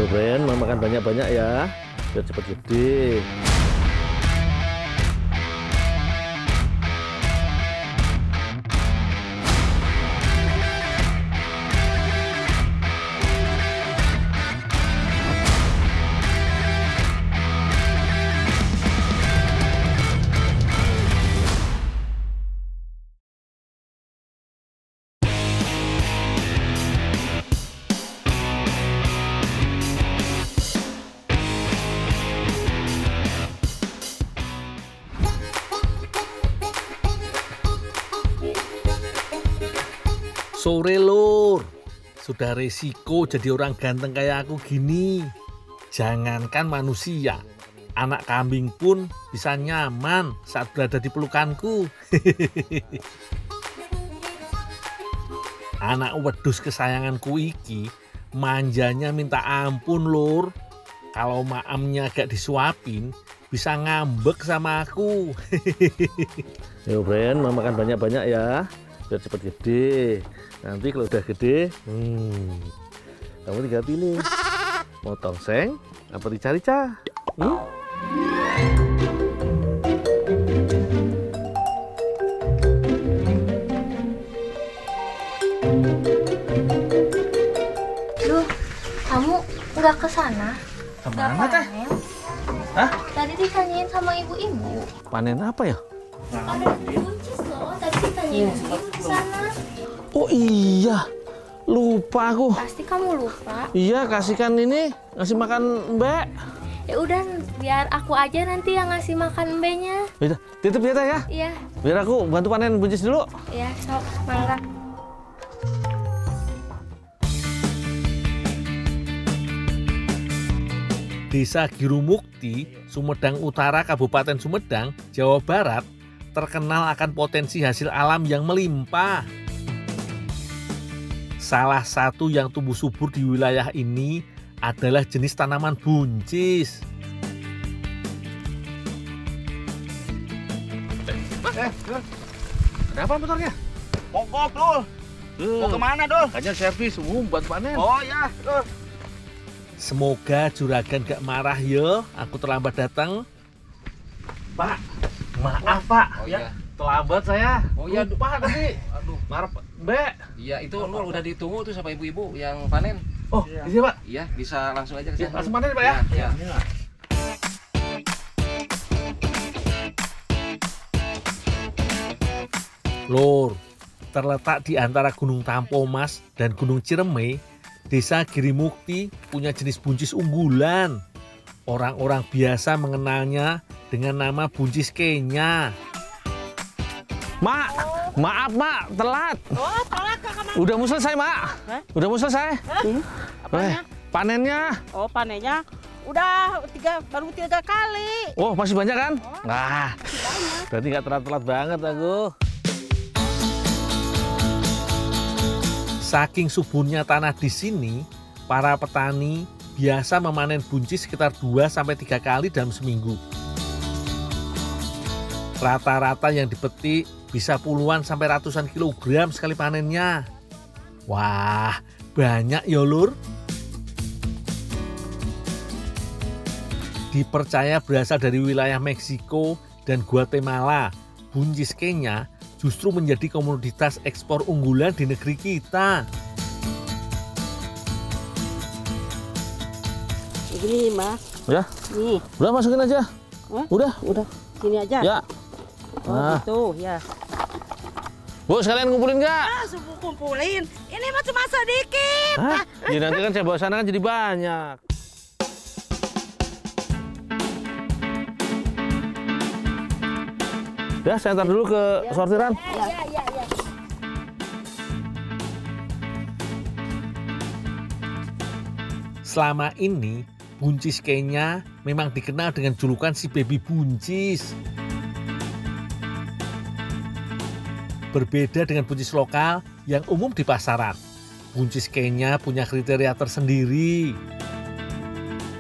Ayo Bren, makan banyak-banyak ya, biar cepat gede. Sore lur, sudah resiko jadi orang ganteng kayak aku gini. Jangankan manusia, anak kambing pun bisa nyaman saat berada di pelukanku. Anak wedhus kesayanganku iki manjanya minta ampun lur. Kalau maamnya agak disuapin, bisa ngambek sama aku. Ayo Bren, makan banyak-banyak ya, biar cepat gede. Nanti kalau udah gede, kamu tinggal pilih mau tongseng apa rica-rica. Duh, kamu nggak ke sana? Kemana teh? Hah? Tadi ditanyain sama ibu-ibu. Panen apa ya? Ada buncis loh, tadi ditanyain ibu-ibu di sana. Oh iya, lupa aku. Pasti kamu lupa. Iya, kasihkan ini, ngasih makan Mbak. Ya udah, biar aku aja nanti yang ngasih makan mbaknya. Udah, titip ya teh ya. Iya, Biar aku bantu panen buncis dulu. iya, sok, mangga. Desa Girumukti, Sumedang Utara, Kabupaten Sumedang, Jawa Barat, terkenal akan potensi hasil alam yang melimpah. Salah satu yang tumbuh subur di wilayah ini adalah jenis tanaman buncis. Ada apa motornya? Mogok, Dul. Mau kemana, Dul? Hanya servis umum buat panen. Oh ya, Dul. Semoga juragan gak marah ya, aku terlambat datang. Pak, maaf Pak. Oh ya. Terlambat saya. Oh iya, Lupa tadi. Aduh. Maaf, Mbak. Iya, itu Dul udah ditunggu tuh sama ibu-ibu yang panen. Oh, di sini Pak. Iya, bisa langsung aja ke Ya, sana. langsung panen Pak ya. Iya. Lur, terletak di antara Gunung Tampomas dan Gunung Ciremai, Desa Girimukti punya jenis buncis unggulan. Orang-orang biasa mengenalnya dengan nama buncis Kenya. Mak, maaf Mak, telat. Oh, telat ke kemana? Udah mau selesai Mak. Hah? Udah mau selesai. Apanya? Panennya. Oh, panennya udah baru tiga kali. Oh, masih banyak kan? Nah, berarti nggak telat-telat banget aku. Saking suburnya tanah di sini, para petani biasa memanen buncis sekitar 2-3 kali dalam seminggu. Rata-rata yang dipetik bisa puluhan sampai ratusan kilogram sekali panennya. Wah, banyak ya lur. Dipercaya berasal dari wilayah Meksiko dan Guatemala. Buncis Kenya justru menjadi komoditas ekspor unggulan di negeri kita. Ini, Mas. Ya, Nih. udah masukin aja. Hah? Udah. Sini aja. Ya. Oh, Nah. gitu, ya. Bu, sekalian ngumpulin nggak? Subuh kumpulin. Ini mah cuma sedikit. Hah? Jadi nanti kan saya bawa sana kan jadi banyak. Ya, saya antar dulu ke sortiran. Ya. Selama ini, buncis Kenya memang dikenal dengan julukan si baby buncis. Berbeda dengan buncis lokal yang umum di pasaran, buncis Kenya punya kriteria tersendiri.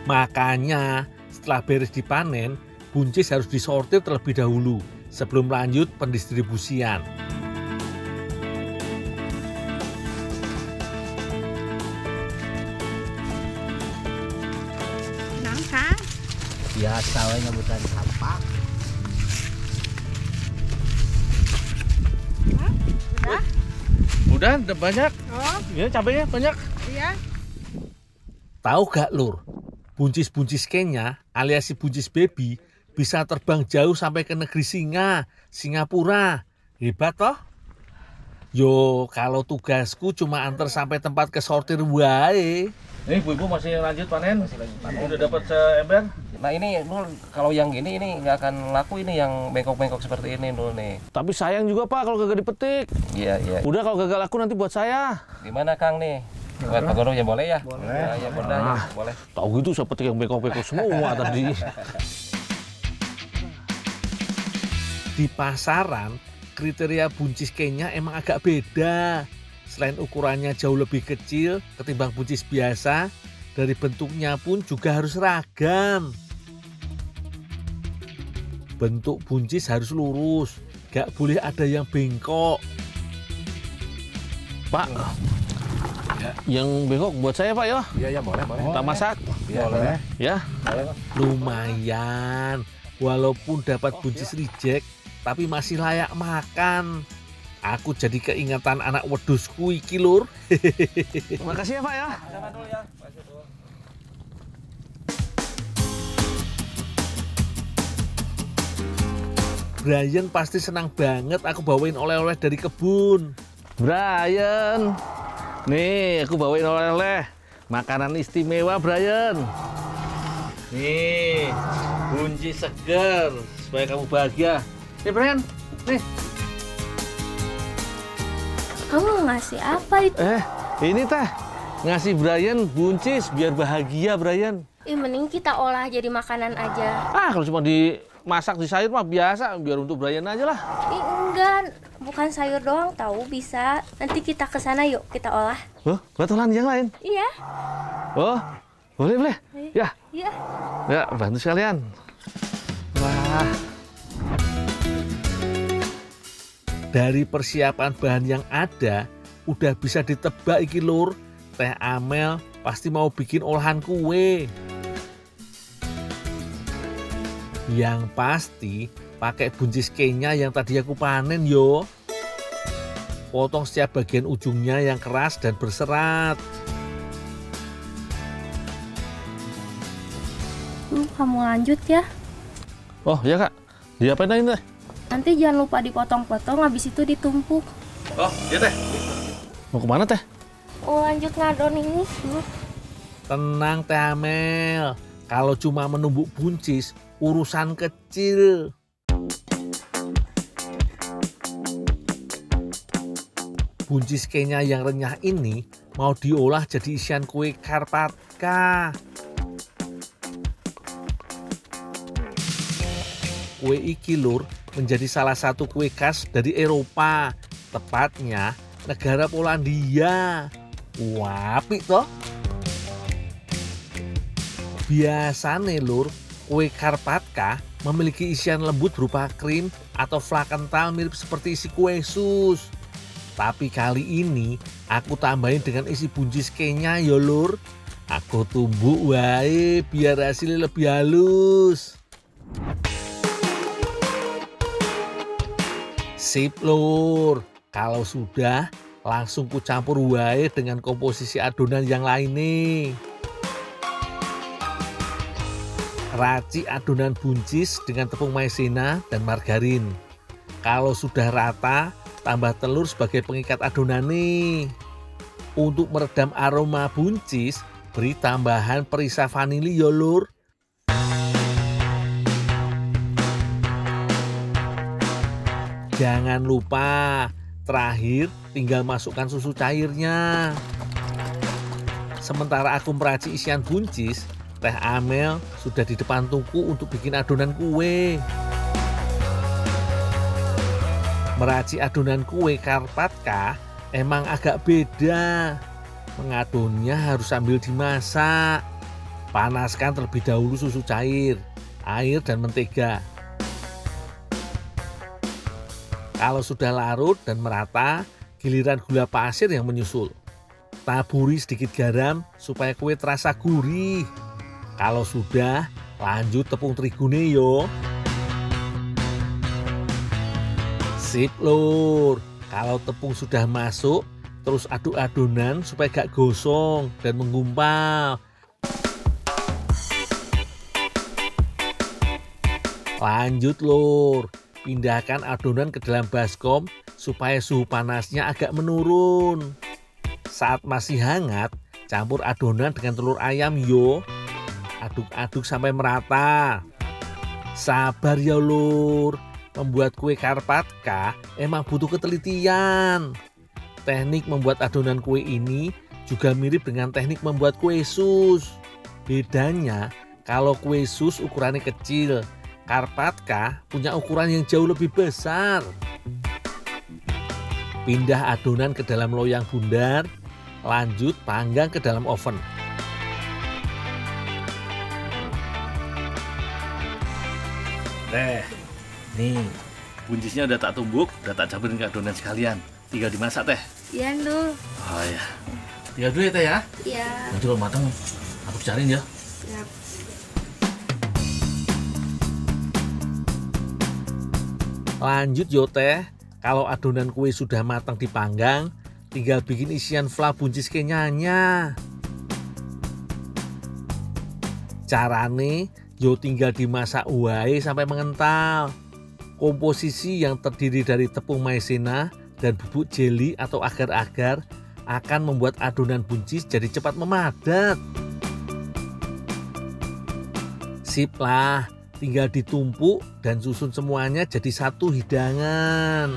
Makanya, setelah beres dipanen, buncis harus disortir terlebih dahulu sebelum lanjut pendistribusian. biasa we nyebutan sampah. Udah banyak. Oh, Ya cabenya banyak. iya. Tahu gak lur, buncis-buncis Kenya alias si buncis baby bisa terbang jauh sampai ke negeri singa, Singapura. Hebat toh? Yo, kalau tugasku cuma antar sampai tempat ke sortir wae. Nih, ibu masih lanjut panen. Udah dapat seember. Nah ini Nul, kalau yang gini ini nggak akan laku ini yang bengkok-bengkok seperti ini Nul nih. Tapi sayang juga Pak kalau gagal dipetik. Iya iya. Udah kalau gagal laku nanti buat saya. Gimana Kang nih? Buat Pak Guru ya boleh ya? Boleh. Ya boleh. Ya, boleh. Tahu gitu saya petik yang bengkok-bengkok semua tadi. Di pasaran, kriteria buncis Kenya emang agak beda. Selain ukurannya jauh lebih kecil ketimbang buncis biasa, dari bentuknya pun juga harus ragam. Bentuk buncis harus lurus, gak boleh ada yang bengkok. Pak, yang bengkok buat saya Pak ya? Iya boleh boleh. Tak masak? Iya boleh. Ya? Lumayan, walaupun dapat buncis reject, tapi masih layak makan. Aku jadi keingatan anak wedusku iki lur. Makasih ya Pak ya. Sama dulu ya. Brian pasti senang banget aku bawain oleh-oleh dari kebun. Brian, nih aku bawain oleh-oleh. Makanan istimewa Brian. Nih, buncis segar supaya kamu bahagia. Nih Brian, nih. Kamu ngasih apa itu? Ini teh ngasih Brian buncis biar bahagia Brian. Mending kita olah jadi makanan aja. Kalau cuma dimasak di sayur mah biasa, biar untuk Brian aja lah. Enggak, bukan sayur doang tahu bisa. Nanti kita ke sana yuk, kita olah. Buat olahan yang lain? Iya. Oh, boleh. Ya. Iya. Ya, bantu sekalian. Wah. Dari persiapan bahan yang ada, udah bisa ditebak iki lur, Teh Amel pasti mau bikin olahan kue. Yang pasti pakai buncis Kenya yang tadi aku panen yo. Potong setiap bagian ujungnya yang keras dan berserat. Kamu lanjut ya. Oh ya Kak, diapain aja teh? Nanti jangan lupa dipotong-potong, habis itu ditumpuk. Oh iya Teh. Mau kemana Teh? Lanjut ngadon ini. Tenang Teh Amel, kalau cuma menumbuk buncis, urusan kecil. Buncis Kenya yang renyah ini mau diolah jadi isian kue Karpatka. Kue iki lur menjadi salah satu kue khas dari Eropa, tepatnya negara Polandia. Apik toh? Biasanya lur, kue Karpatka memiliki isian lembut berupa krim atau flak kental mirip seperti isi kue sus. Tapi kali ini aku tambahin dengan isi buncis Kenya ya lur. Aku tumbuk wae biar hasilnya lebih halus. Sip lur, kalau sudah langsung ku campur wae dengan komposisi adonan yang lain nih. Racik adonan buncis dengan tepung maizena dan margarin. Kalau sudah rata, tambah telur sebagai pengikat adonan nih. Untuk meredam aroma buncis, beri tambahan perisa vanili ya lur. Jangan lupa, terakhir tinggal masukkan susu cairnya. Sementara aku meracik isian buncis, Teh Amel sudah di depan tungku untuk bikin adonan kue. Meracik adonan kue Karpatka emang agak beda. Mengadonnya harus sambil dimasak. Panaskan terlebih dahulu susu cair, air dan mentega. Kalau sudah larut dan merata, giliran gula pasir yang menyusul. Taburi sedikit garam supaya kue terasa gurih. Kalau sudah, Lanjut tepung terigune yo. Sip lur. Kalau tepung sudah masuk, terus aduk adonan supaya gak gosong dan menggumpal. Lanjut lur, pindahkan adonan ke dalam baskom supaya suhu panasnya agak menurun. Saat masih hangat, campur adonan dengan telur ayam yo. Aduk-aduk sampai merata. Sabar ya lur, membuat kue Karpatka emang butuh ketelitian. Teknik membuat adonan kue ini juga mirip dengan teknik membuat kue sus. Bedanya, kalau kue sus ukurannya kecil, Karpatka punya ukuran yang jauh lebih besar. Pindah adonan ke dalam loyang bundar, lanjut panggang ke dalam oven. Teh, nih buncisnya udah tak tumbuk, udah tak campurin ke adonan sekalian. Tinggal dimasak teh. Iya Ndul. Oh ya, tinggal dulu ya teh ya. Iya. Nanti kalau matang aku cariin ya. Siap. Lanjut yo teh, kalau adonan kue sudah matang dipanggang, tinggal bikin isian fla buncis kenyanya. Carane yo tinggal dimasak wae sampai mengental. Komposisi yang terdiri dari tepung maizena dan bubuk jeli atau agar-agar akan membuat adonan buncis jadi cepat memadat. Sip lah, tinggal ditumpuk dan susun semuanya jadi satu hidangan.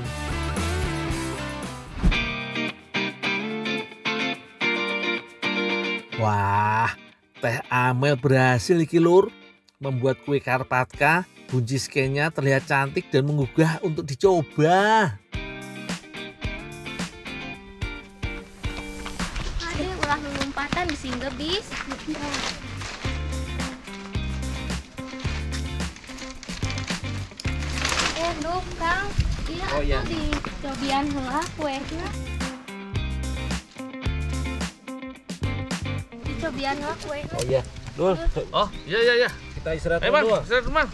Wah, Teh Amel berhasil iki lur. Membuat kue Karpatka buncis Kenya terlihat cantik dan menggugah untuk dicoba. Ade ulah lompatan di singgah bis. Nduk Kang, iya Oh, iya. atuh dicobian heula kuenya. Dicobian heula kuenya. Oh iya. Dul, Oh iya. kita istirahat Bang, dulu. istirahat Bang.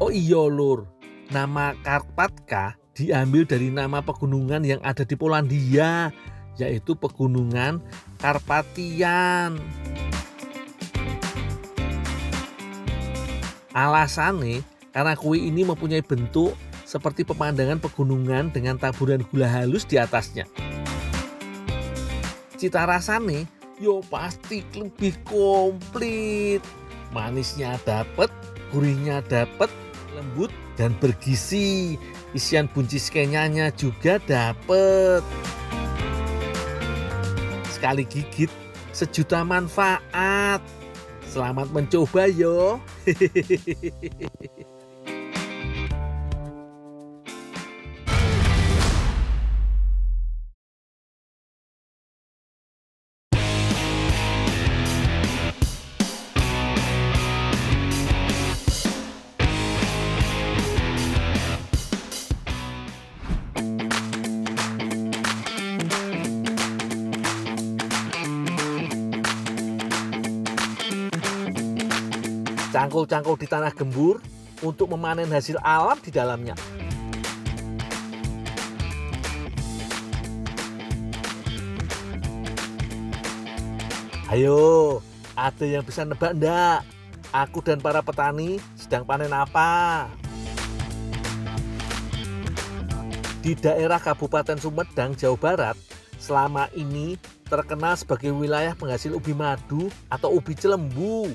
Oh iya lur, nama Karpatka diambil dari nama pegunungan yang ada di Polandia, yaitu Pegunungan Karpatian. Alasannya karena kue ini mempunyai bentuk seperti pemandangan pegunungan dengan taburan gula halus di atasnya. Cita rasanya yo pasti lebih komplit. Manisnya dapet, gurihnya dapet, lembut dan bergizi. Isian buncis kenyanya juga dapet. Sekali gigit, sejuta manfaat. Selamat mencoba yo. Cangkul-cangkul di tanah gembur untuk memanen hasil alam di dalamnya. Ayo, ada yang bisa nebak enggak? Aku dan para petani sedang panen apa? Di daerah Kabupaten Sumedang, Jawa Barat, selama ini terkenal sebagai wilayah penghasil ubi madu atau ubi celembu.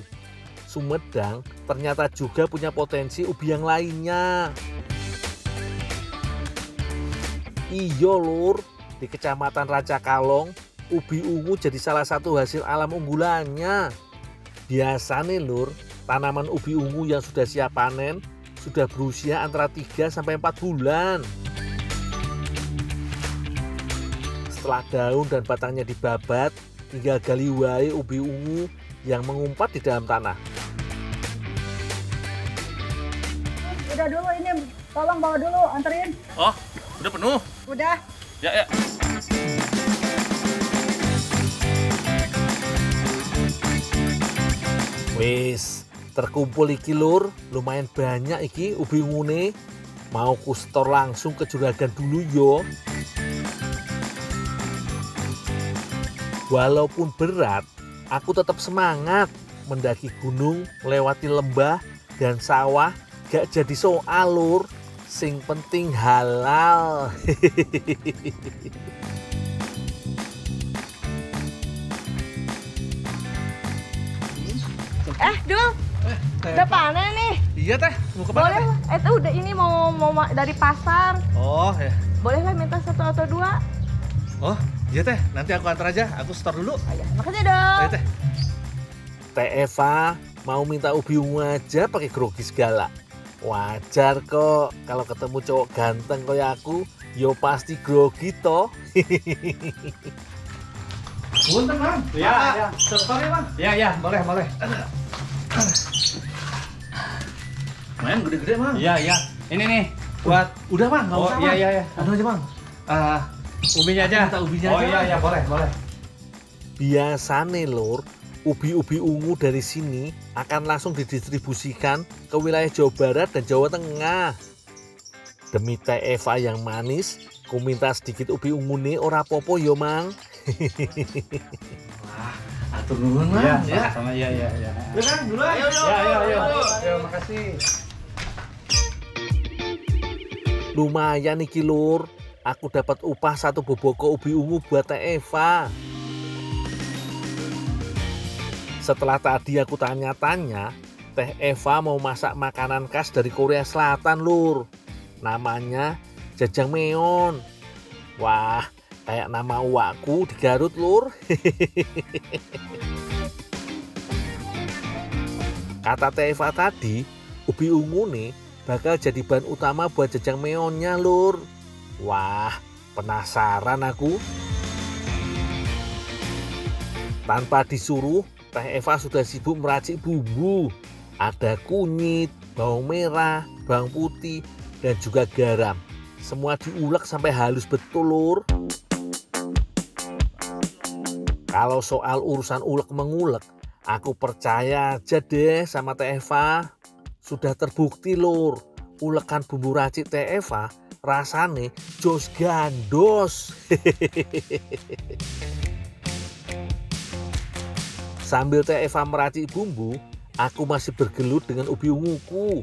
Sumedang ternyata juga punya potensi ubi yang lainnya. Iyo lur, di Kecamatan Raja Kalong, ubi ungu jadi salah satu hasil alam unggulannya. Biasa nih lur, tanaman ubi ungu yang sudah siap panen sudah berusia antara 3 sampai 4 bulan. Setelah daun dan batangnya dibabat, tinggal gali wae ubi ungu yang mengumpat di dalam tanah. Udah dulu ini, tolong bawa dulu, anterin. Oh, udah penuh. Udah. Ya. Wis, terkumpul iki lur, lumayan banyak iki ubi ungune. Mau ku setor langsung ke juragan dulu yo. Walaupun berat, aku tetap semangat mendaki gunung, melewati lembah dan sawah. Gak jadi soal lur, sing penting halal. Dul, udah panen nih. Iya teh, mau kemana? Boleh lah. Itu udah ini mau dari pasar. Oh ya. Boleh lah minta 1 atau 2. Oh iya teh, nanti aku antar aja, aku store dulu. Ayo, makasih dong. Ayo teh. Teh Eva mau minta ubi ungu aja pakai grogi segala. Wajar kok kalau ketemu cowok ganteng kayak aku, yo pasti grogi toh. Punten, Bang. Ya. Sebentar ya, Bang. Ya, boleh. Main gede-gede, Bang. Iya. Ini nih buat. Udah, Bang, enggak Oh, usah, iya, Bang. iya. Anu aja, Bang. Ubinya aja. Minta ubinya Oh aja, iya, Bang. boleh. Biasane lur, ubi-ubi ungu dari sini akan langsung didistribusikan ke wilayah Jawa Barat dan Jawa Tengah. Demi Teh Eva yang manis, ku minta sedikit ubi ungu nih ora popo yo mang. Atur nuhun, Bang. Ya. Sama iya. Ya, Kang, dulu. Ayo. Ayo, makasih. Lumayan nih lur, aku dapat upah 1 boboko ubi ungu buat Teh Eva. Setelah tadi aku tanya-tanya, Teh Eva mau masak makanan khas dari Korea Selatan lur. Namanya jajangmyeon. Wah, kayak nama uakku di Garut lur. Kata Teh Eva tadi, ubi ungu nih bakal jadi bahan utama buat jajangmyeonnya lur. Wah, penasaran aku. Tanpa disuruh, Teh Eva sudah sibuk meracik bumbu. Ada kunyit, bawang merah, bawang putih, dan juga garam. Semua diulek sampai halus betul lur. Kalau soal urusan ulek-mengulek, aku percaya aja deh sama Teh Eva. Sudah terbukti lur, ulekan bumbu racik Teh Eva rasane jos gandos. Sambil Teh Eva meracik bumbu, aku masih bergelut dengan ubi unguku.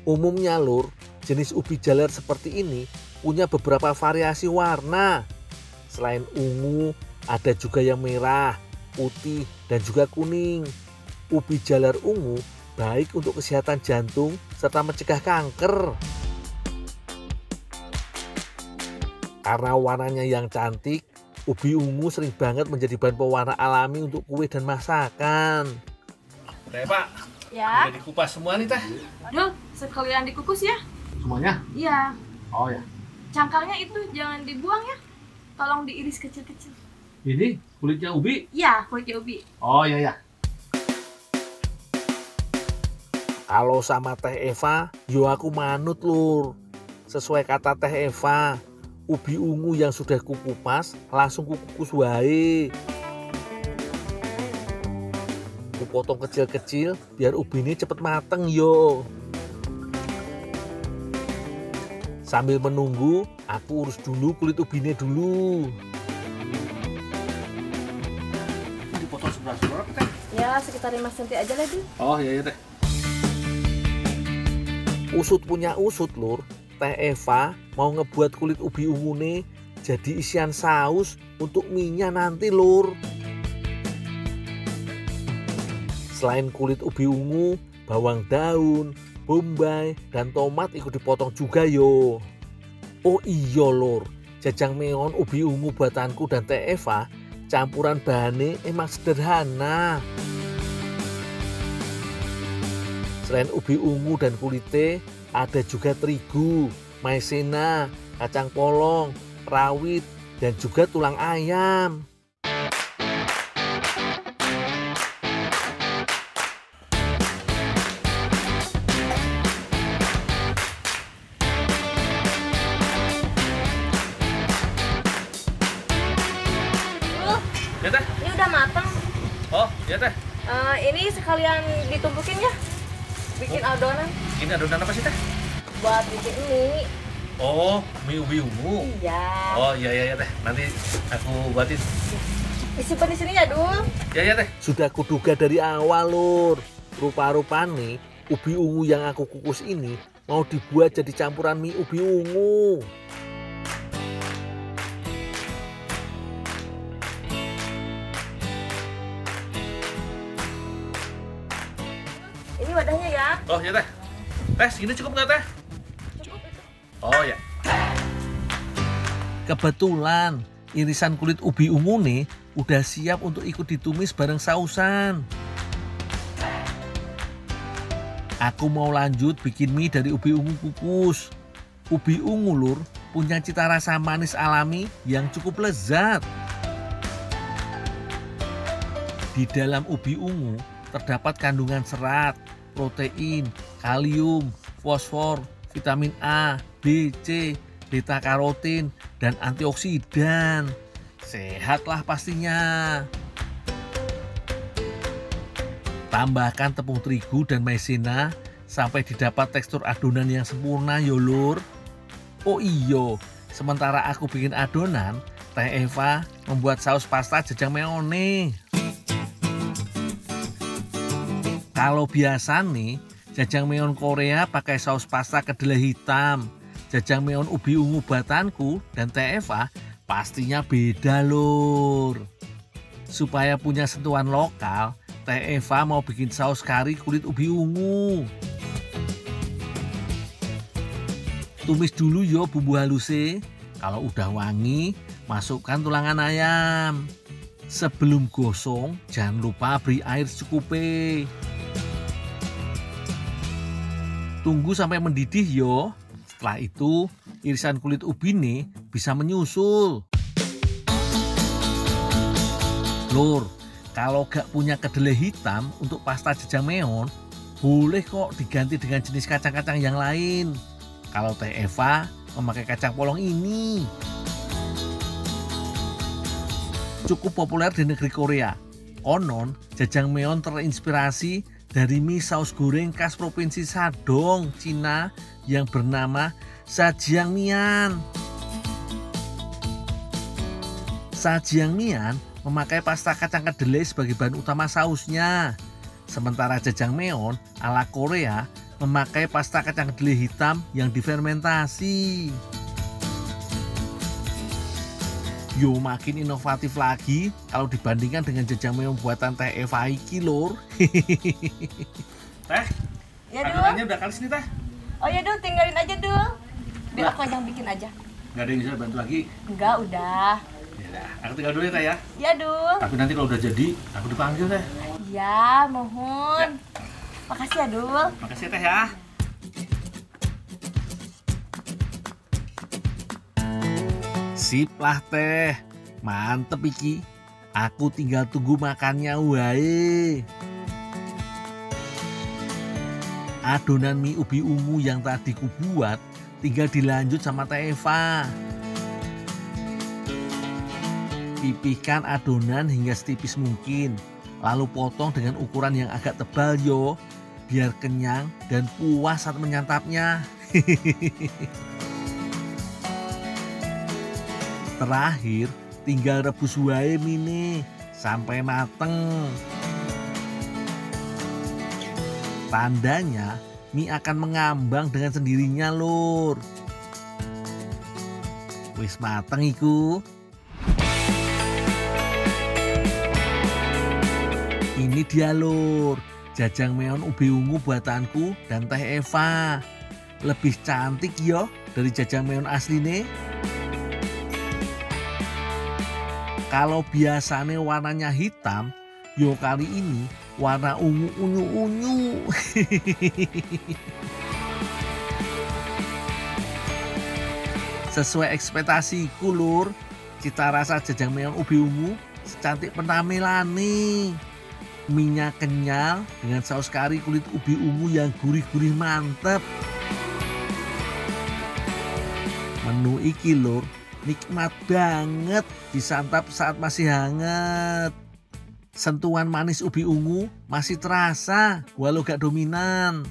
Umumnya lur, jenis ubi jalar seperti ini punya beberapa variasi warna. Selain ungu, ada juga yang merah, putih, dan juga kuning. Ubi jalar ungu baik untuk kesehatan jantung serta mencegah kanker. Karena warnanya yang cantik, ubi ungu sering banget menjadi bahan pewarna alami untuk kue dan masakan. Teh, Pak. Ya. Udah dikupas semua nih, Teh. Duh, sekalian dikukus ya. Semuanya? Iya. Oh ya. Cangkangnya itu jangan dibuang ya. Tolong diiris kecil-kecil. Ini kulitnya ubi. Iya, kulitnya ubi. Oh iya. Kalau sama Teh Eva, yo aku manut lur. Sesuai kata Teh Eva, ubi ungu yang sudah kukupas langsung kukus wae. Kupotong kecil-kecil biar ubi ini cepet mateng yo. Sambil menunggu, aku urus dulu kulit ubinya dulu. Dipotong sebelah-sebelah, Teh. Ya, sekitar 5 cm aja lagi. Oh iya, Teh. Usut punya usut lur, Teh Eva mau ngebuat kulit ubi ungune jadi isian saus untuk mie-nya nanti lur. Selain kulit ubi ungu, bawang daun, bombay, dan tomat ikut dipotong juga yo. Oh iya lur, jajangmyeon ubi ungu buatanku dan Teh Eva campuran bahannya emang sederhana. Selain ubi ungu dan kulite, ada juga terigu, maizena, kacang polong, rawit, dan juga tulang ayam. Ya, Teh. Ini udah matang. Oh, iya, Teh. Ini sekalian ditumpukin ya, bikin adonan Ini adonan apa sih teh? buat bikin mie. Oh, mie ubi ungu. Iya. Oh iya teh, nanti aku buatin. Disimpan di sini ya, Dul. Ya teh. Sudah kuduga dari awal, Lur. Rupa-rupanya ubi ungu yang aku kukus ini mau dibuat jadi campuran mie ubi ungu. Ini wadahnya ya. Oh ya teh. Teh, segini cukup nggak teh? Oh ya. Kebetulan irisan kulit ubi ungu nih udah siap untuk ikut ditumis bareng sausan. Aku mau lanjut bikin mie dari ubi ungu kukus. Ubi ungu, Lur, punya cita rasa manis alami yang cukup lezat. Di dalam ubi ungu terdapat kandungan serat, protein, kalium, fosfor, vitamin A, B, C, beta karotin, dan antioksidan. Sehatlah pastinya. Tambahkan tepung terigu dan maizena sampai didapat tekstur adonan yang sempurna yo, Lur. Oh iyo, sementara aku bikin adonan, Teh Eva membuat saus pasta jajang mayonnaise. Kalau biasa nih, jajangmyeon Korea pakai saus pasta kedelai hitam. Jajangmyeon ubi ungu buatanku dan Teh Eva pastinya beda, Lur. Supaya punya sentuhan lokal, Teh Eva mau bikin saus kari kulit ubi ungu. Tumis dulu yo bumbu halusnya. Kalau udah wangi, masukkan tulangan ayam. Sebelum gosong, jangan lupa beri air secukupnya. Tunggu sampai mendidih yo. Setelah itu, irisan kulit ubi nih bisa menyusul. Lur, kalau gak punya kedelai hitam untuk pasta jajangmyeon, boleh kok diganti dengan jenis kacang-kacang yang lain. Kalau Teh Eva memakai kacang polong ini. Cukup populer di negeri Korea. Konon, jajangmyeon terinspirasi dari mie saus goreng khas provinsi Shandong, Cina yang bernama Zhajiangmian. Zhajiangmian memakai pasta kacang kedelai sebagai bahan utama sausnya. Sementara jajangmyeon ala Korea memakai pasta kacang kedelai hitam yang difermentasi. Yo, makin inovatif lagi kalau dibandingkan dengan jajangmyeon buatan Teh Eva iki, Lur. Teh, Ya, Dul. adonannya udah kali sini teh. Oh ya, Dul, tinggalin aja, Dul. Biar aku yang bikin aja. Gak ada yang bisa bantu lagi. Enggak, udah. Ya udah, aku tinggal dulu ya teh ya. Ya, Dul. Tapi nanti kalau udah jadi, aku dipanggil teh. Ya, mohon. Makasih ya, Dul. Makasih ya teh ya. Sip lah Teh, mantep iki. Aku tinggal tunggu makannya wae. Adonan mie ubi ungu yang tadi ku buat tinggal dilanjut sama Teh Eva. Pipihkan adonan hingga setipis mungkin, lalu potong dengan ukuran yang agak tebal yo, biar kenyang dan puas saat menyantapnya. Terakhir, tinggal rebus wae mie sampai mateng. Tandanya mie akan mengambang dengan sendirinya, Lur. Wis mateng iku. Ini dia, Lur, jajangmyeon ubi ungu buatanku dan Teh Eva. Lebih cantik yo dari jajangmyeon asline. Kalau biasanya warnanya hitam, yo kali ini warna ungu unyu-unyu. Sesuai ekspektasiku, Lur, cita rasa jajangmyeon ubi ungu secantik penampilannya. Minyak kenyal dengan saus kari kulit ubi ungu yang gurih-gurih mantep. Menu iki, Lur, nikmat banget disantap saat masih hangat. Sentuhan manis ubi ungu masih terasa walau gak dominan.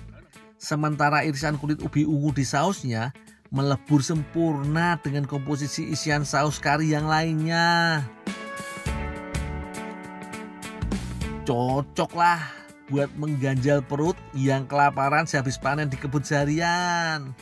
Sementara irisan kulit ubi ungu di sausnya melebur sempurna dengan komposisi isian saus kari yang lainnya. Cocok lah buat mengganjal perut yang kelaparan sehabis panen di kebun seharian.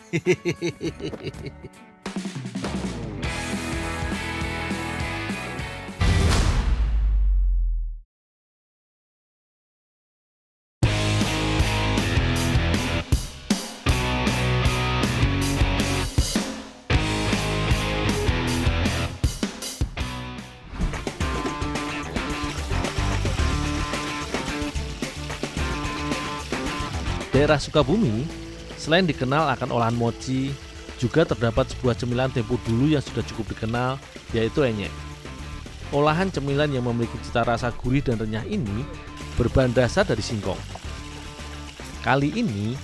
Daerah Sukabumi, selain dikenal akan olahan mochi, juga terdapat sebuah cemilan tempo dulu yang sudah cukup dikenal, yaitu enyek. Olahan cemilan yang memiliki cita rasa gurih dan renyah ini berbahan dasar dari singkong. Kali ini,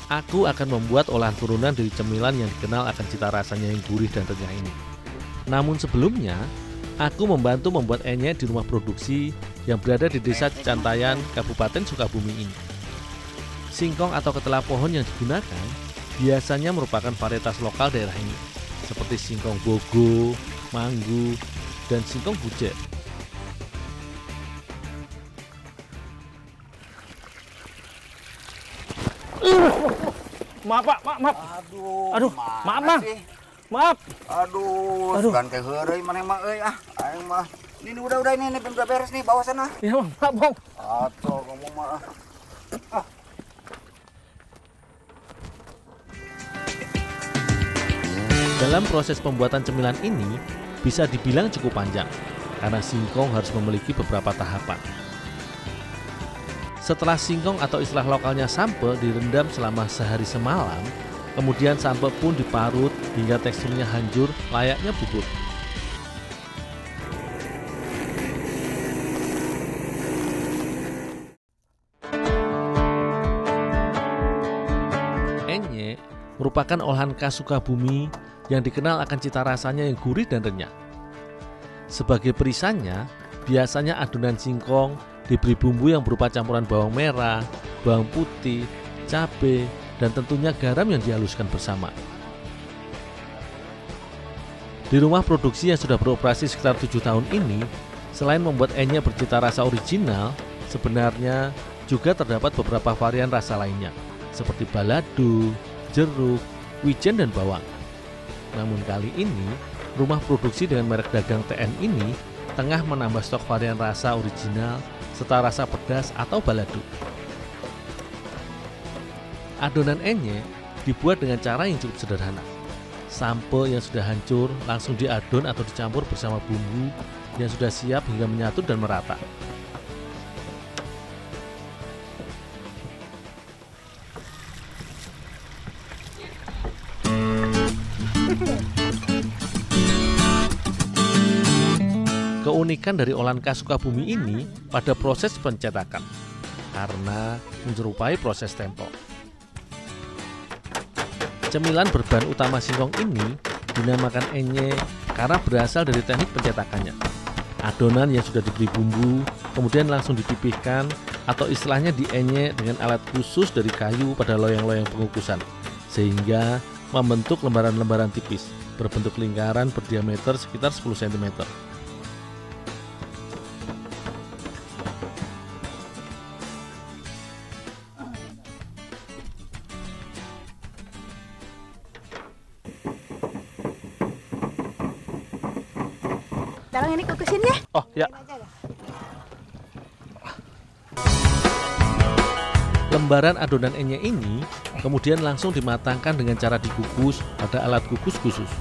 aku akan membuat olahan turunan dari cemilan yang dikenal akan cita rasanya yang gurih dan renyah ini. Namun sebelumnya, aku membantu membuat enyek di rumah produksi yang berada di Desa Cicantayan, Kabupaten Sukabumi ini. Singkong atau ketela pohon yang digunakan biasanya merupakan varietas lokal daerah ini, seperti singkong bogo, manggu, dan singkong buje. Maaf Pak, maaf. Aduh, maaf Bang. Maaf. Aduh, kan teh heureuy maneh mah euy aing mah. Ini udah ini udah beres nih, bawa sana. Ya Bang, maaf Bang. Atuh ngomong mah. Dalam proses pembuatan cemilan ini bisa dibilang cukup panjang karena singkong harus memiliki beberapa tahapan. Setelah singkong atau istilah lokalnya sampe direndam selama sehari semalam, kemudian sampe pun diparut hingga teksturnya hancur layaknya bubur. Enyek merupakan olahan khas Sukabumi yang dikenal akan cita rasanya yang gurih dan renyah. Sebagai perisannya, biasanya adonan singkong diberi bumbu yang berupa campuran bawang merah, bawang putih, cabai, dan tentunya garam yang dihaluskan bersama. Di rumah produksi yang sudah beroperasi sekitar 7 tahun ini, selain membuat enyek bercita rasa original, sebenarnya juga terdapat beberapa varian rasa lainnya, seperti balado, jeruk, wijen, dan bawang. Namun kali ini, rumah produksi dengan merek dagang TN ini tengah menambah stok varian rasa original serta rasa pedas atau balado. Adonan enyek dibuat dengan cara yang cukup sederhana. Sampe yang sudah hancur langsung diadon atau dicampur bersama bumbu yang sudah siap hingga menyatu dan merata. Keunikan dari olahan khas Sukabumi ini pada proses pencetakan karena menyerupai proses tempo. Cemilan berbahan utama singkong ini dinamakan enyek karena berasal dari teknik pencetakannya. Adonan yang sudah diberi bumbu kemudian langsung dipipihkan atau istilahnya dienyek dengan alat khusus dari kayu pada loyang-loyang pengukusan sehingga membentuk lembaran-lembaran tipis berbentuk lingkaran berdiameter sekitar 10 cm. Dalam ini kukusin ya. Oh ya. Lembaran adonan enyek ini kemudian langsung dimatangkan dengan cara dikukus pada alat kukus khusus.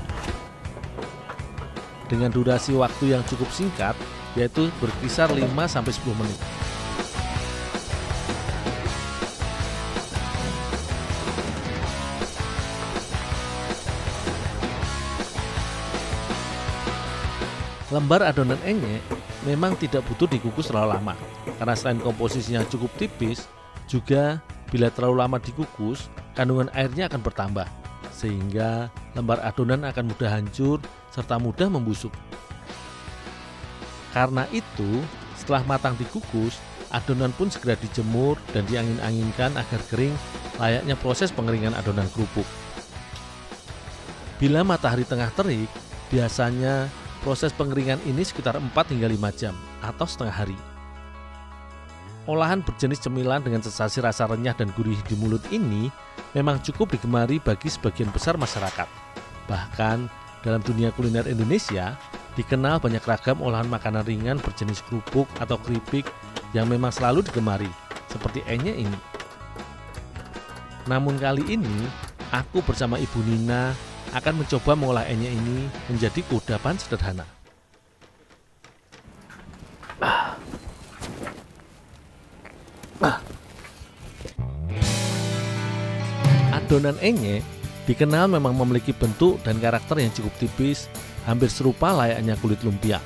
Dengan durasi waktu yang cukup singkat, yaitu berkisar 5-10 menit. Lembar adonan enyek memang tidak butuh dikukus terlalu lama, karena selain komposisinya cukup tipis, juga bila terlalu lama dikukus, kandungan airnya akan bertambah, sehingga lembar adonan akan mudah hancur serta mudah membusuk. Karena itu, Setelah matang dikukus, adonan pun segera dijemur dan diangin-anginkan agar kering layaknya proses pengeringan adonan kerupuk. Bila matahari tengah terik, biasanya proses pengeringan ini sekitar 4 hingga 5 jam atau setengah hari. Olahan berjenis cemilan dengan sensasi rasa renyah dan gurih di mulut ini memang cukup digemari bagi sebagian besar masyarakat. Bahkan dalam dunia kuliner Indonesia, dikenal banyak ragam olahan makanan ringan berjenis kerupuk atau keripik yang memang selalu digemari, seperti enyek ini. Namun kali ini, aku bersama Ibu Nina akan mencoba mengolah enyek ini menjadi kudapan sederhana. Adonan enyek dikenal memang memiliki bentuk dan karakter yang cukup tipis, hampir serupa layaknya kulit lumpia.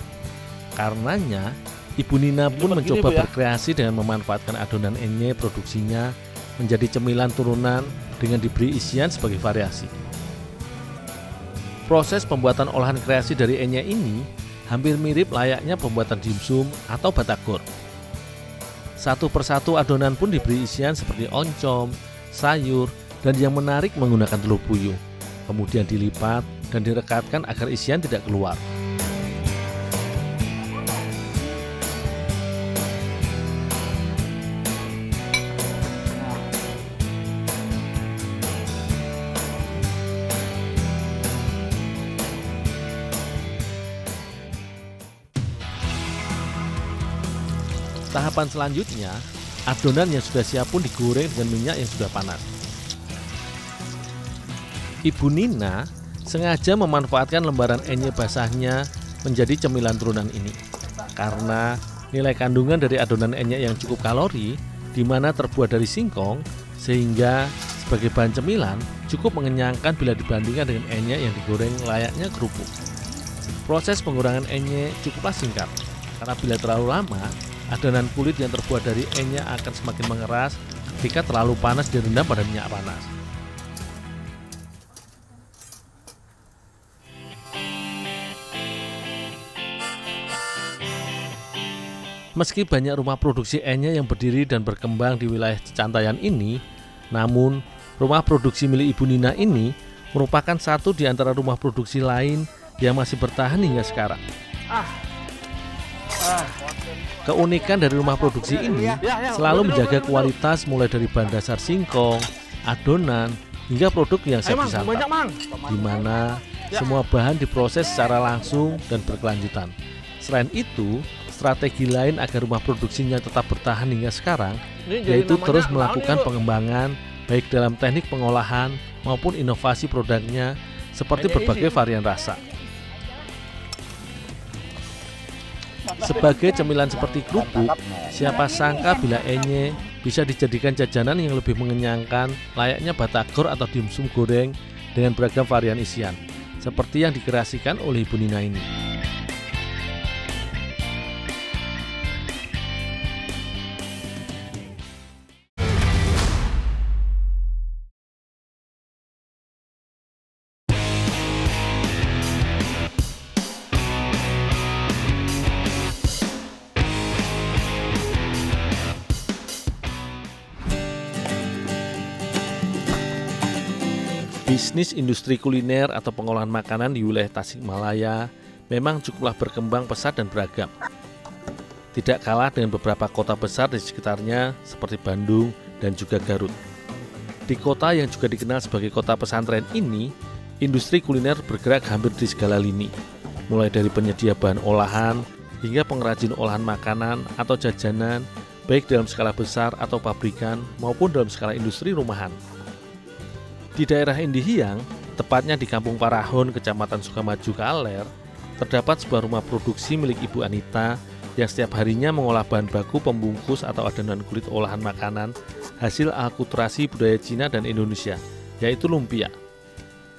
Karenanya, Ibu Nina pun mencoba berkreasi dengan memanfaatkan adonan enyek produksinya menjadi cemilan turunan dengan diberi isian sebagai variasi. Proses pembuatan olahan kreasi dari enyek ini hampir mirip layaknya pembuatan dimsum atau batagor. Satu persatu adonan pun diberi isian seperti oncom, sayur, dan yang menarik menggunakan telur puyuh. Kemudian dilipat dan direkatkan agar isian tidak keluar. Tahapan selanjutnya, adonan yang sudah siap pun digoreng dengan minyak yang sudah panas. Ibu Nina sengaja memanfaatkan lembaran enyek basahnya menjadi cemilan turunan ini karena nilai kandungan dari adonan enyek yang cukup kalori, di mana terbuat dari singkong, sehingga sebagai bahan cemilan cukup mengenyangkan bila dibandingkan dengan enyek yang digoreng layaknya kerupuk. Proses pengurangan enyek cukuplah singkat karena bila terlalu lama, adonan kulit yang terbuat dari enyek akan semakin mengeras jika terlalu panas direndam pada minyak panas. Meski banyak rumah produksi enyek yang berdiri dan berkembang di wilayah Cicantaian ini, namun rumah produksi milik Ibu Nina ini merupakan satu di antara rumah produksi lain yang masih bertahan hingga sekarang. Keunikan dari rumah produksi ini selalu menjaga kualitas mulai dari bahan dasar singkong, adonan, hingga produk yang siap disantap, di mana semua bahan diproses secara langsung dan berkelanjutan. Selain itu, strategi lain agar rumah produksinya tetap bertahan hingga sekarang, yaitu terus melakukan pengembangan baik dalam teknik pengolahan maupun inovasi produknya seperti berbagai varian rasa. Sebagai cemilan seperti kerupuk, siapa sangka bila enyek bisa dijadikan jajanan yang lebih mengenyangkan layaknya batagor atau dimsum goreng dengan beragam varian isian, seperti yang dikreasikan oleh Ibu Nina ini. Bisnis industri kuliner atau pengolahan makanan di wilayah Tasikmalaya memang cukuplah berkembang pesat dan beragam. Tidak kalah dengan beberapa kota besar di sekitarnya seperti Bandung dan juga Garut. Di kota yang juga dikenal sebagai kota pesantren ini, industri kuliner bergerak hampir di segala lini, mulai dari penyedia bahan olahan hingga pengrajin olahan makanan atau jajanan, baik dalam skala besar atau pabrikan maupun dalam skala industri rumahan. Di daerah Indihiyang, tepatnya di Kampung Parahon, Kecamatan Sukamaju, Kaler, terdapat sebuah rumah produksi milik Ibu Anita yang setiap harinya mengolah bahan baku pembungkus atau adonan kulit olahan makanan hasil akulturasi budaya Cina dan Indonesia, yaitu lumpia.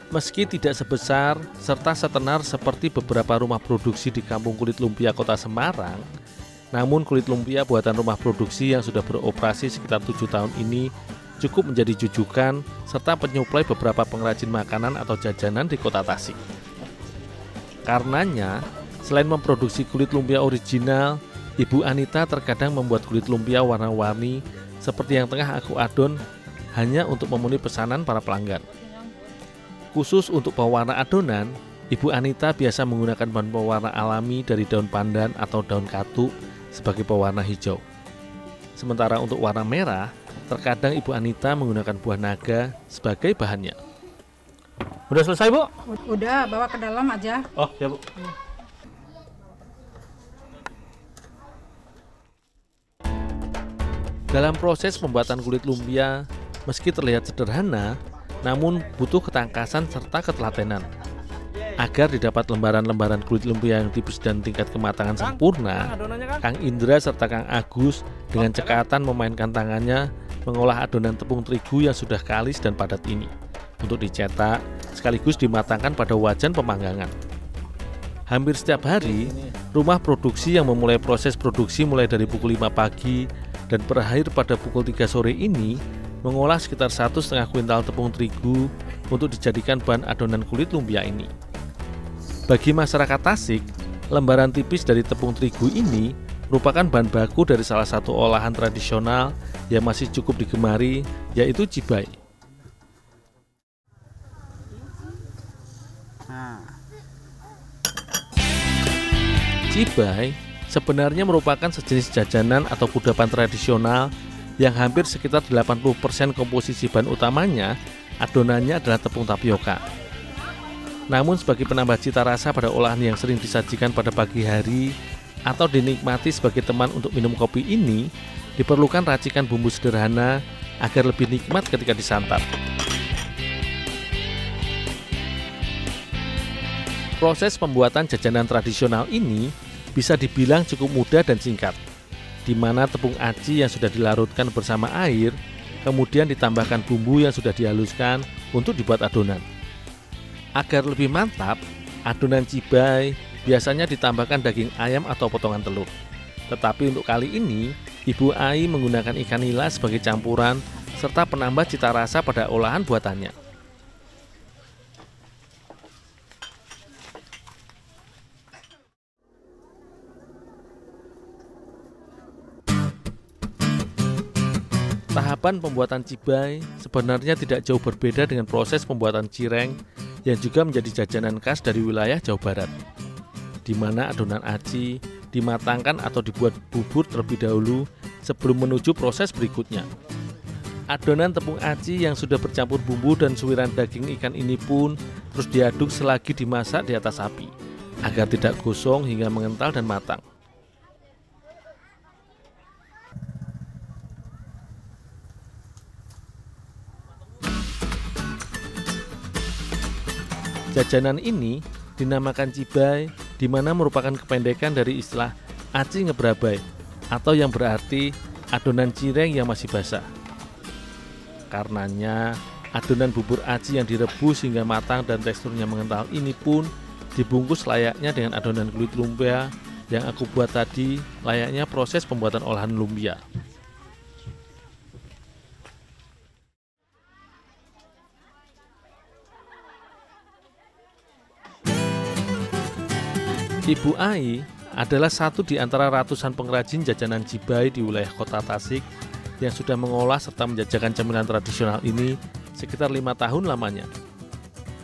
Meski tidak sebesar serta setenar seperti beberapa rumah produksi di Kampung Kulit Lumpia Kota Semarang, namun kulit lumpia buatan rumah produksi yang sudah beroperasi sekitar 7 tahun ini cukup menjadi jujukan serta penyuplai beberapa pengrajin makanan atau jajanan di kota Tasik. Karenanya, selain memproduksi kulit lumpia original Ibu Anita terkadang membuat kulit lumpia warna-warni seperti yang tengah aku adon hanya untuk memenuhi pesanan para pelanggan. Khusus untuk pewarna adonan, Ibu Anita biasa menggunakan bahan pewarna alami dari daun pandan atau daun katuk sebagai pewarna hijau. Sementara untuk warna merah, terkadang Ibu Anita menggunakan buah naga sebagai bahannya. Udah selesai, Bu? Udah, bawa ke dalam aja. Oh, ya, Bu. Dalam proses pembuatan kulit lumpia, meski terlihat sederhana, namun butuh ketangkasan serta ketelatenan. Agar didapat lembaran-lembaran kulit lumpia yang tipis dan tingkat kematangan sempurna, Kang Indra serta Kang Agus dengan cekatan memainkan tangannya mengolah adonan tepung terigu yang sudah kalis dan padat ini untuk dicetak sekaligus dimatangkan pada wajan pemanggangan. Hampir setiap hari, rumah produksi yang memulai proses produksi mulai dari pukul 5 pagi dan berakhir pada pukul 3 sore ini mengolah sekitar 1,5 kuintal tepung terigu untuk dijadikan bahan adonan kulit lumpia ini. Bagi masyarakat Tasik, lembaran tipis dari tepung terigu ini merupakan bahan baku dari salah satu olahan tradisional yang masih cukup digemari, yaitu cibai. Cibai sebenarnya merupakan sejenis jajanan atau kudapan tradisional yang hampir sekitar 80% komposisi bahan utamanya adonannya adalah tepung tapioka. Namun sebagai penambah cita rasa pada olahan yang sering disajikan pada pagi hari atau dinikmati sebagai teman untuk minum kopi ini, diperlukan racikan bumbu sederhana agar lebih nikmat ketika disantap. Proses pembuatan jajanan tradisional ini bisa dibilang cukup mudah dan singkat, di mana tepung aci yang sudah dilarutkan bersama air, kemudian ditambahkan bumbu yang sudah dihaluskan untuk dibuat adonan. Agar lebih mantap, adonan cibai biasanya ditambahkan daging ayam atau potongan telur. Tetapi untuk kali ini, Ibu Ai menggunakan ikan nila sebagai campuran serta penambah cita rasa pada olahan buatannya. Tahapan pembuatan cibai sebenarnya tidak jauh berbeda dengan proses pembuatan cireng yang juga menjadi jajanan khas dari wilayah Jawa Barat, di mana adonan aci dimatangkan atau dibuat bubur terlebih dahulu sebelum menuju proses berikutnya. Adonan tepung aci yang sudah bercampur bumbu dan suiran daging ikan ini pun terus diaduk selagi dimasak di atas api, agar tidak gosong hingga mengental dan matang. Jajanan ini dinamakan cibai, di mana merupakan kependekan dari istilah aci ngebrabai, atau yang berarti adonan cireng yang masih basah. Karenanya, adonan bubur aci yang direbus hingga matang dan teksturnya mengental ini pun dibungkus layaknya dengan adonan kulit lumpia yang aku buat tadi, layaknya proses pembuatan olahan lumpia. Ibu Ai adalah satu di antara ratusan pengrajin jajanan cibai di wilayah kota Tasik yang sudah mengolah serta menjajakan cemilan tradisional ini sekitar 5 tahun lamanya.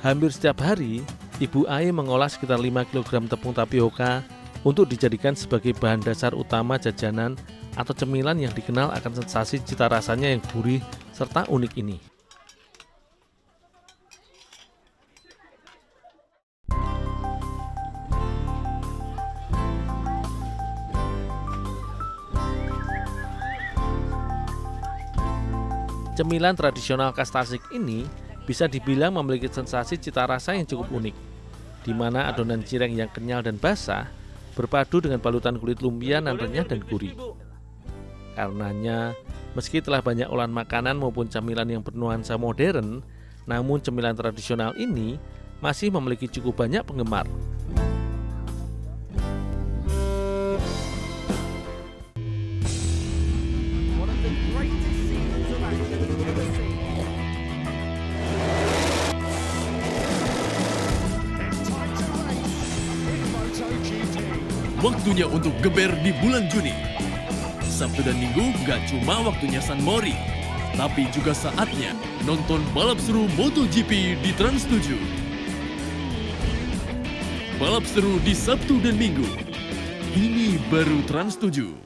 Hampir setiap hari, Ibu Ai mengolah sekitar 5 kg tepung tapioka untuk dijadikan sebagai bahan dasar utama jajanan atau cemilan yang dikenal akan sensasi cita rasanya yang gurih serta unik ini. Cemilan tradisional khas Tasik ini bisa dibilang memiliki sensasi cita rasa yang cukup unik, di mana adonan cireng yang kenyal dan basah berpadu dengan balutan kulit lumpia nan renyah dan gurih. Karenanya, meski telah banyak olahan makanan maupun camilan yang bernuansa modern, namun cemilan tradisional ini masih memiliki cukup banyak penggemar. waktunya untuk geber di bulan Juni. Sabtu dan Minggu gak cuma waktunya San Mori, tapi juga saatnya nonton balap seru MotoGP di Trans 7. Balap seru di Sabtu dan Minggu. Ini baru Trans 7.